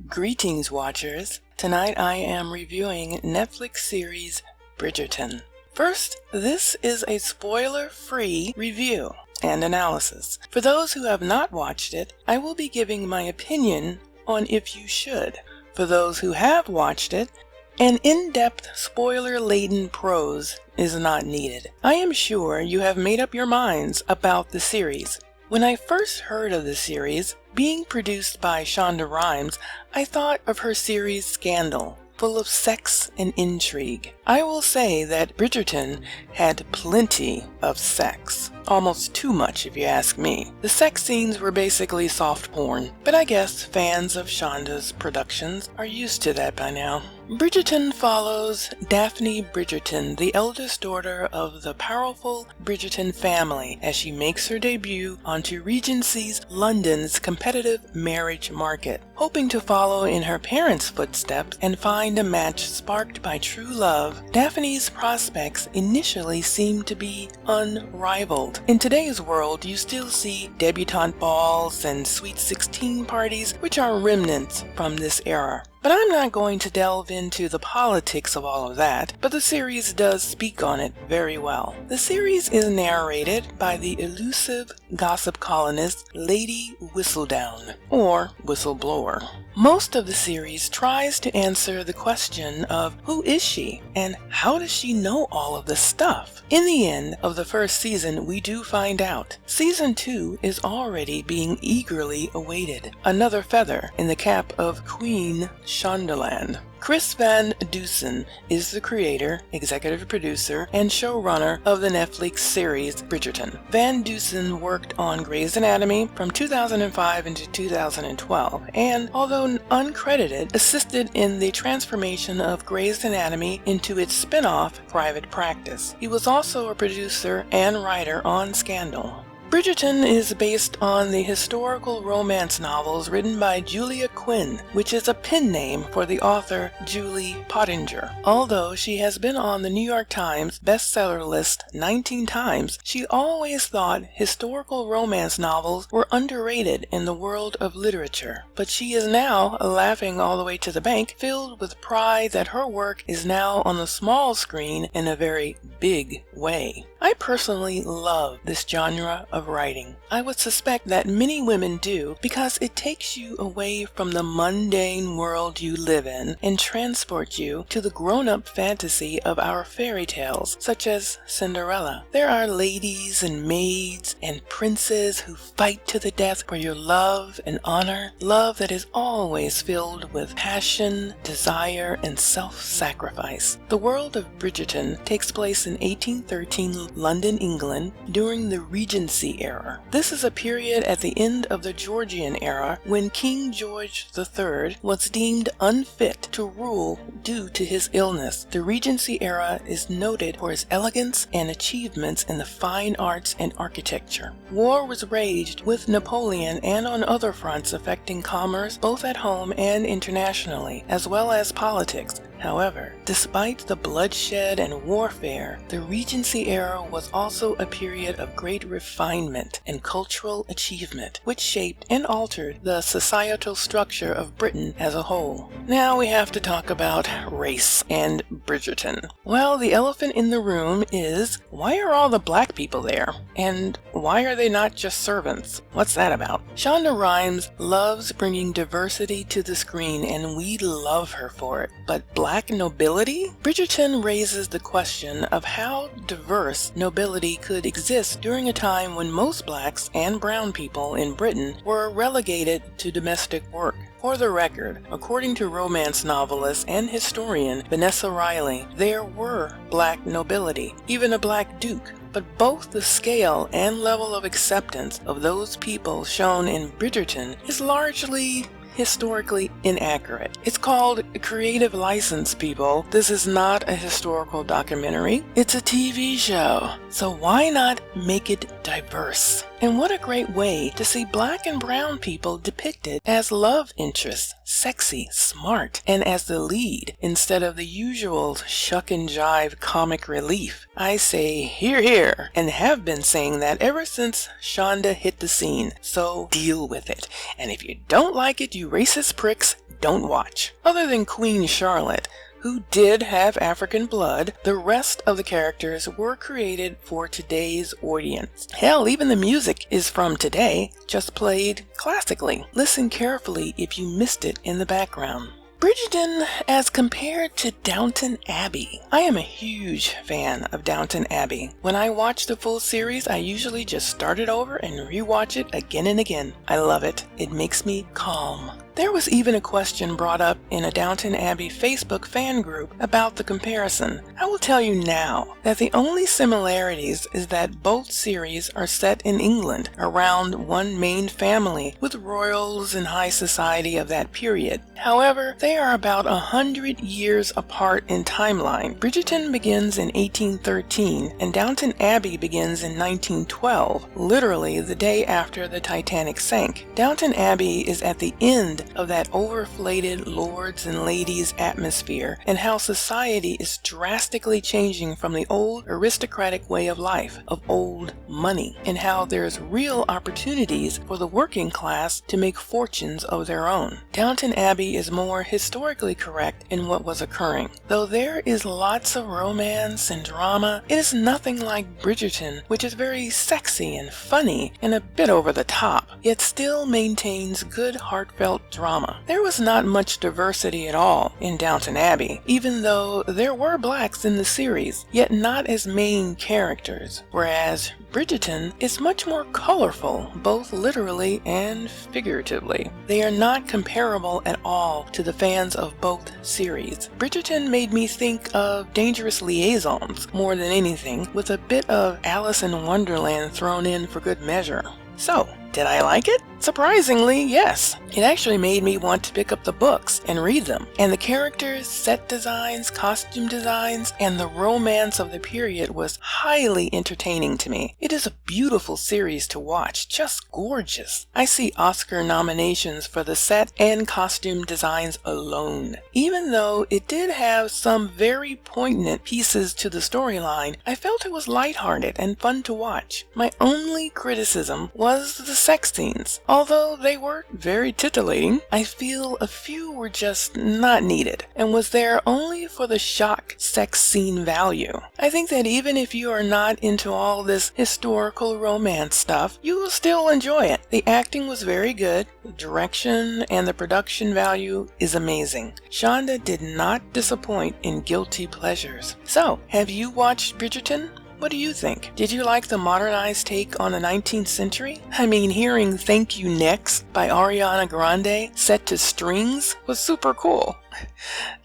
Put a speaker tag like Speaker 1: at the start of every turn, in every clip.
Speaker 1: Greetings, watchers. Tonight I am reviewing Netflix series Bridgerton. First, this is a spoiler-free review and analysis. For those who have not watched it, I will be giving my opinion on if you should. For those who have watched it, an in-depth spoiler-laden prose is not needed. I am sure you have made up your minds about the series. When I first heard of the series, being produced by Shonda Rhimes, I thought of her series Scandal, full of sex and intrigue. I will say that Bridgerton had plenty of sex. Almost too much if you ask me. The sex scenes were basically soft porn, but I guess fans of Shonda's productions are used to that by now. Bridgerton follows Daphne Bridgerton, the eldest daughter of the powerful Bridgerton family, as she makes her debut onto Regency London's competitive marriage market. Hoping to follow in her parents' footsteps and find a match sparked by true love, Daphne's prospects initially seem to be unrivaled. In today's world, you still see debutante balls and sweet 16 parties, which are remnants from this era. But I'm not going to delve into the politics of all of that, but the series does speak on it very well. The series is narrated by the elusive gossip columnist Lady Whistledown, or whistleblower. Most of the series tries to answer the question of who is she and how does she know all of this stuff? In the end of the first season, we do find out. Season 2 is already being eagerly awaited. Another feather in the cap of Queen ShondaLand. Chris Van Dusen is the creator, executive producer, and showrunner of the Netflix series Bridgerton. Van Dusen worked on Grey's Anatomy from 2005 into 2012, and although uncredited, assisted in the transformation of Grey's Anatomy into its spin-off Private Practice. He was also a producer and writer on Scandal. Bridgerton is based on the historical romance novels written by Julia Quinn, which is a pen name for the author Julie Pottinger. Although she has been on the New York Times bestseller list 19 times, she always thought historical romance novels were underrated in the world of literature. But she is now, laughing all the way to the bank, filled with pride that her work is now on the small screen in a very big way. I personally love this genre of writing. I would suspect that many women do because it takes you away from the mundane world you live in and transports you to the grown-up fantasy of our fairy tales, such as Cinderella. There are ladies and maids and princes who fight to the death for your love and honor, love that is always filled with passion, desire, and self-sacrifice. The world of Bridgerton takes place in 1813 London, England, during the Regency era. This is a period at the end of the Georgian era when King George III was deemed unfit to rule due to his illness. The Regency era is noted for its elegance and achievements in the fine arts and architecture. War was raged with Napoleon and on other fronts affecting commerce both at home and internationally, as well as politics. However, despite the bloodshed and warfare, the Regency era was also a period of great refinement and cultural achievement, which shaped and altered the societal structure of Britain as a whole. Now we have to talk about race and Bridgerton. Well, the elephant in the room is, why are all the black people there? And why are they not just servants? What's that about? Shonda Rhimes loves bringing diversity to the screen, and we love her for it. But black nobility? Bridgerton raises the question of how diverse nobility could exist during a time when most blacks and brown people in Britain were relegated to domestic work. For the record, according to romance novelist and historian Vanessa Riley, there were black nobility, even a black duke. But both the scale and level of acceptance of those people shown in Bridgerton is largely historically inaccurate. It's called Creative License, people. This is not a historical documentary. It's a TV show. So why not make it diverse? And what a great way to see black and brown people depicted as love interests, sexy, smart, and as the lead instead of the usual shuck and jive comic relief. I say hear hear, and have been saying that ever since Shonda hit the scene, so deal with it. And if you don't like it, you racist pricks, don't watch. Other than Queen Charlotte, who did have African blood, the rest of the characters were created for today's audience. Hell, even the music is from today, just played classically. Listen carefully if you missed it in the background. Bridgeton as compared to Downton Abbey. I am a huge fan of Downton Abbey. When I watch the full series, I usually just start it over and rewatch it again and again. I love it. It makes me calm. There was even a question brought up in a Downton Abbey Facebook fan group about the comparison. I will tell you now that the only similarities is that both series are set in England around one main family with royals and high society of that period. However, they are about 100 years apart in timeline. Bridgerton begins in 1813 and Downton Abbey begins in 1912, literally the day after the Titanic sank. Downton Abbey is at the end of that overflated lords and ladies atmosphere, and how society is drastically changing from the old aristocratic way of life, of old money, and how there's real opportunities for the working class to make fortunes of their own. Downton Abbey is more historically correct in what was occurring. Though there is lots of romance and drama, it is nothing like Bridgerton, which is very sexy and funny and a bit over the top, yet still maintains good heartfelt drama. There was not much diversity at all in Downton Abbey, even though there were blacks in the series, yet not as main characters, whereas Bridgerton is much more colorful, both literally and figuratively. They are not comparable at all to the fans of both series. Bridgerton made me think of Dangerous Liaisons more than anything, with a bit of Alice in Wonderland thrown in for good measure. So, did I like it? Surprisingly, yes. It actually made me want to pick up the books and read them. And the characters, set designs, costume designs, and the romance of the period was highly entertaining to me. It is a beautiful series to watch, just gorgeous. I see Oscar nominations for the set and costume designs alone. Even though it did have some very poignant pieces to the storyline, I felt it was lighthearted and fun to watch. My only criticism was the sex scenes. Although they were very titillating, I feel a few were just not needed and was there only for the shock sex scene value. I think that even if you are not into all this historical romance stuff, you will still enjoy it. The acting was very good, the direction and the production value is amazing. Shonda did not disappoint in guilty pleasures. So, have you watched Bridgerton? What do you think? Did you like the modernized take on the 19th century? I mean, hearing Thank You Next by Ariana Grande set to strings was super cool.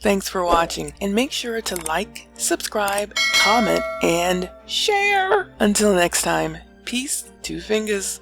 Speaker 1: Thanks for watching, and make sure to like, subscribe, comment, and share. Until next time, peace, two fingers.